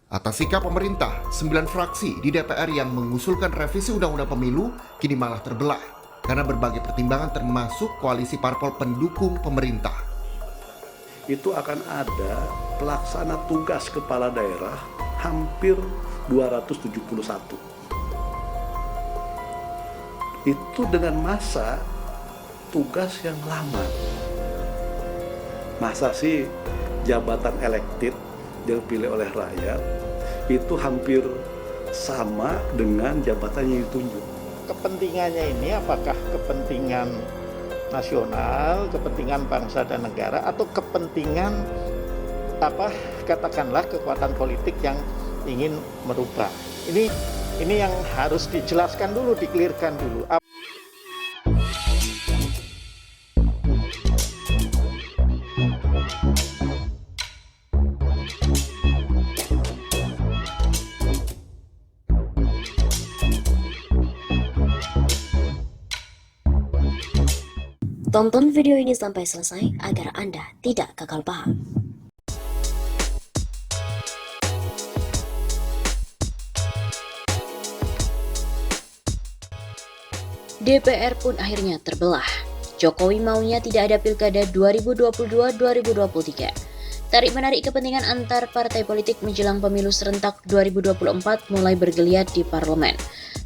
Atas sikap pemerintah, 9 fraksi di DPR yang mengusulkan revisi Undang-Undang Pemilu kini malah terbelah karena berbagai pertimbangan termasuk koalisi parpol pendukung pemerintah. Itu akan ada pelaksana tugas kepala daerah hampir 271. Itu dengan masa tugas yang lama. Masa sih jabatan elected yang dipilih oleh rakyat itu hampir sama dengan jabatan yang ditunjuk. Kepentingannya ini apakah kepentingan nasional, kepentingan bangsa dan negara, atau kepentingan katakanlah kekuatan politik yang ingin merubah. Ini yang harus dijelaskan dulu, dikelirkan dulu. Tonton video ini sampai selesai agar Anda tidak gagal paham. DPR pun akhirnya terbelah. Jokowi maunya tidak ada pilkada 2022-2023. Tarik-menarik kepentingan antar partai politik menjelang pemilu serentak 2024 mulai bergeliat di parlemen.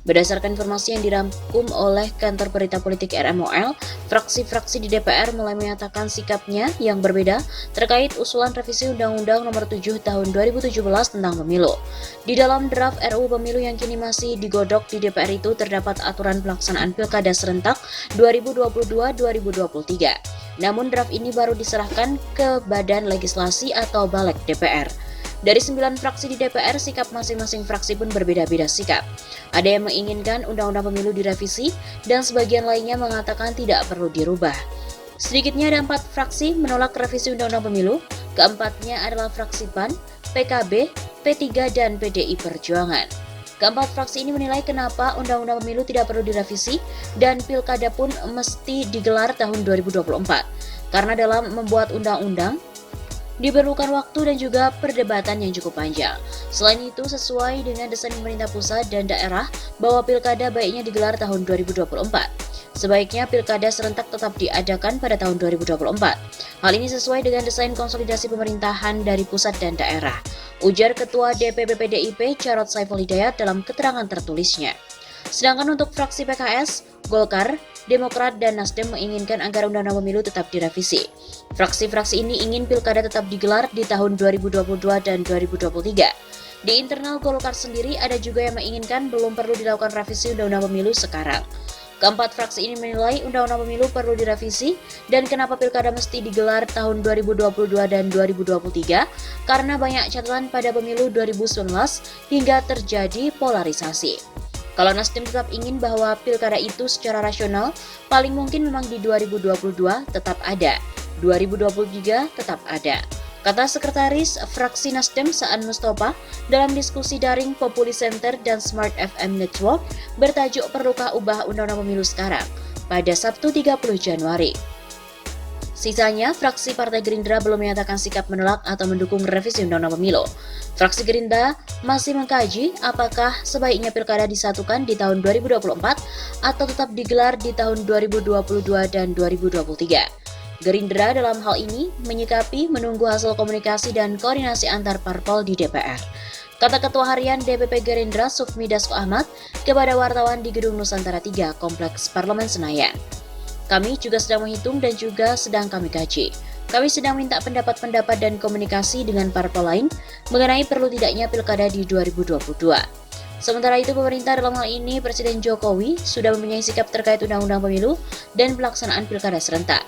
Berdasarkan informasi yang dirangkum oleh Kantor Berita Politik RMOL, fraksi-fraksi di DPR mulai menyatakan sikapnya yang berbeda terkait usulan revisi Undang-Undang Nomor 7 Tahun 2017 tentang pemilu. Di dalam draft RUU Pemilu yang kini masih digodok di DPR itu terdapat aturan pelaksanaan pilkada serentak 2022-2023. Namun draft ini baru diserahkan ke Badan Legislasi atau Balek DPR. Dari 9 fraksi di DPR, sikap masing-masing fraksi pun berbeda-beda sikap. Ada yang menginginkan Undang-Undang Pemilu direvisi dan sebagian lainnya mengatakan tidak perlu dirubah. Sedikitnya ada 4 fraksi menolak revisi Undang-Undang Pemilu. Keempatnya adalah fraksi PAN, PKB, P3, dan PDI Perjuangan. Keempat fraksi ini menilai kenapa Undang-Undang Pemilu tidak perlu direvisi dan pilkada pun mesti digelar tahun 2024. Karena dalam membuat undang-undang, diperlukan waktu dan juga perdebatan yang cukup panjang. Selain itu, sesuai dengan desain pemerintah pusat dan daerah bahwa pilkada baiknya digelar tahun 2024. Sebaiknya pilkada serentak tetap diadakan pada tahun 2024. Hal ini sesuai dengan desain konsolidasi pemerintahan dari pusat dan daerah, ujar Ketua DPP PDIP Jarod Saiful Hidayat dalam keterangan tertulisnya. Sedangkan untuk fraksi PKS, Golkar, Demokrat, dan Nasdem menginginkan agar Undang-Undang Pemilu tetap direvisi. Fraksi-fraksi ini ingin pilkada tetap digelar di tahun 2022 dan 2023. Di internal Golkar sendiri ada juga yang menginginkan belum perlu dilakukan revisi Undang-Undang Pemilu sekarang. Keempat fraksi ini menilai Undang-Undang Pemilu perlu direvisi dan kenapa pilkada mesti digelar tahun 2022 dan 2023 karena banyak catatan pada pemilu 2019 hingga terjadi polarisasi. Kalau Nasdem tetap ingin bahwa pilkada itu secara rasional, paling mungkin memang di 2022 tetap ada, 2023 tetap ada. Kata Sekretaris Fraksi Nasdem Saan Mustafa dalam diskusi daring Populi Center dan Smart FM Network bertajuk Perlukah Ubah Undang-Undang Pemilu Sekarang pada Sabtu 30 Januari. Sisanya, fraksi Partai Gerindra belum menyatakan sikap menolak atau mendukung revisi Undang-Undang Pemilu. Fraksi Gerindra masih mengkaji apakah sebaiknya pilkada disatukan di tahun 2024 atau tetap digelar di tahun 2022 dan 2023. Gerindra dalam hal ini menyikapi menunggu hasil komunikasi dan koordinasi antar parpol di DPR. Kata Ketua Harian DPP Gerindra Sufmi Dasko Ahmad kepada wartawan di Gedung Nusantara 3 Kompleks Parlemen Senayan. Kami juga sedang menghitung dan juga sedang kami kaji. Kami sedang minta pendapat-pendapat dan komunikasi dengan parpol lain mengenai perlu tidaknya pilkada di 2022. Sementara itu, pemerintah dalam hal ini Presiden Jokowi sudah mempunyai sikap terkait Undang-Undang Pemilu dan pelaksanaan pilkada serentak.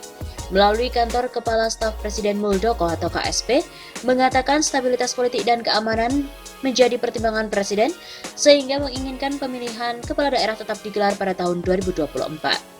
Melalui kantor Kepala Staf Presiden Muldoko atau KSP, mengatakan stabilitas politik dan keamanan menjadi pertimbangan Presiden sehingga menginginkan pemilihan kepala daerah tetap digelar pada tahun 2024.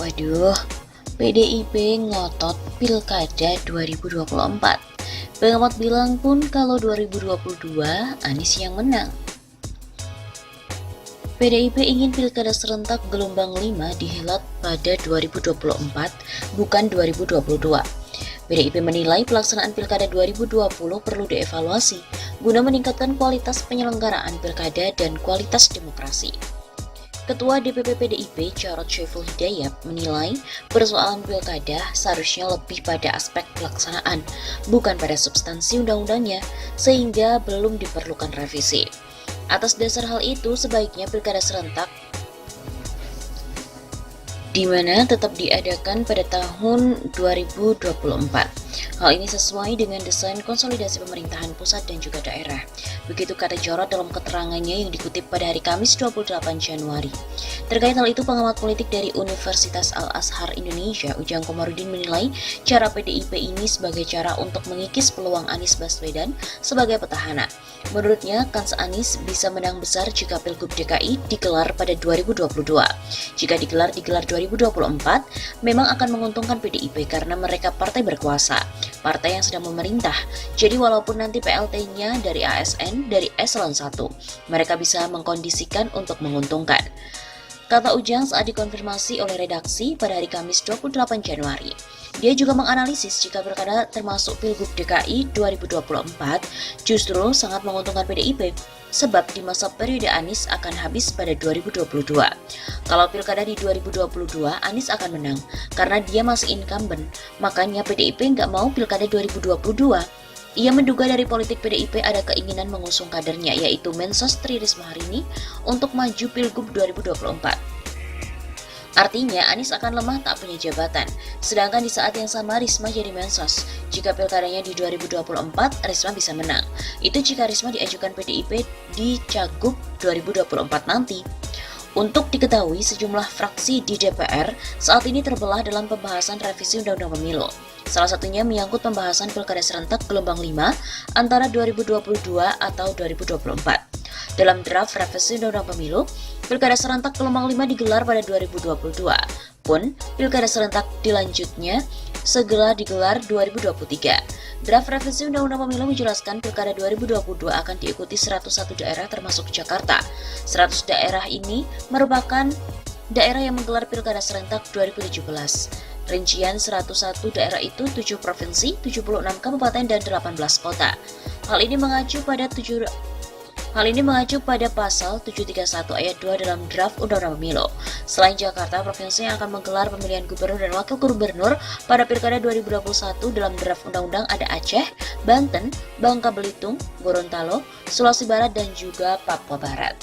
Waduh, PDIP ngotot Pilkada 2024. Pengamat bilang pun kalau 2022 Anies yang menang. PDIP ingin Pilkada serentak gelombang 5 dihelat pada 2024, bukan 2022. PDIP menilai pelaksanaan Pilkada 2020 perlu dievaluasi guna meningkatkan kualitas penyelenggaraan Pilkada dan kualitas demokrasi. Ketua DPP PDIP Jarod Saiful Hidayat menilai persoalan Pilkada seharusnya lebih pada aspek pelaksanaan, bukan pada substansi undang-undangnya, sehingga belum diperlukan revisi. Atas dasar hal itu, sebaiknya Pilkada serentak di mana tetap diadakan pada tahun 2024. Hal ini sesuai dengan desain konsolidasi pemerintahan pusat dan juga daerah. Begitu kata Jarod dalam keterangannya yang dikutip pada hari Kamis 28 Januari. Terkait hal itu, pengamat politik dari Universitas Al-Azhar Indonesia, Ujang Komarudin menilai cara PDIP ini sebagai cara untuk mengikis peluang Anies Baswedan sebagai petahana. Menurutnya, kans Anies bisa menang besar jika Pilgub DKI digelar pada 2022. Jika digelar 2024, memang akan menguntungkan PDIP karena mereka partai berkuasa, partai yang sedang memerintah. Jadi walaupun nanti PLT-nya dari ASN, dari eselon 1, mereka bisa mengkondisikan untuk menguntungkan. Kata Ujang saat dikonfirmasi oleh redaksi pada hari Kamis 28 Januari. Dia juga menganalisis jika Pilkada termasuk Pilgub DKI 2024 justru sangat menguntungkan PDIP, sebab di masa periode Anies akan habis pada 2022. Kalau Pilkada di 2022, Anies akan menang karena dia masih incumbent, makanya PDIP nggak mau Pilkada 2022. Ia menduga dari politik PDIP ada keinginan mengusung kadernya, yaitu Mensos Tri Risma hari ini untuk maju Pilgub 2024. Artinya Anies akan lemah tak punya jabatan, sedangkan di saat yang sama Risma jadi Mensos. Jika pilkadanya di 2024, Risma bisa menang. Itu jika Risma diajukan PDIP di Cagup 2024 nanti. Untuk diketahui, sejumlah fraksi di DPR saat ini terbelah dalam pembahasan revisi Undang-Undang Pemilu. Salah satunya menyangkut pembahasan Pilkada serentak gelombang 5 antara 2022 atau 2024. Dalam draft revisi Undang-Undang Pemilu, Pilkada serentak gelombang 5 digelar pada 2022. Pun, Pilkada serentak dilanjutnya segera digelar 2023. Draft revisi Undang-Undang Pemilu menjelaskan Pilkada 2022 akan diikuti 101 daerah termasuk Jakarta. 100 daerah ini merupakan daerah yang menggelar Pilkada serentak 2017. Rincian 101 daerah itu 7 provinsi, 76 kabupaten, dan 18 kota. Hal ini mengacu pada pasal 731 ayat 2 dalam draft Undang-Undang Pemilu. Selain Jakarta, provinsi yang akan menggelar pemilihan gubernur dan wakil gubernur pada Pilkada 2021 dalam draft undang-undang ada Aceh, Banten, Bangka Belitung, Gorontalo, Sulawesi Barat, dan juga Papua Barat.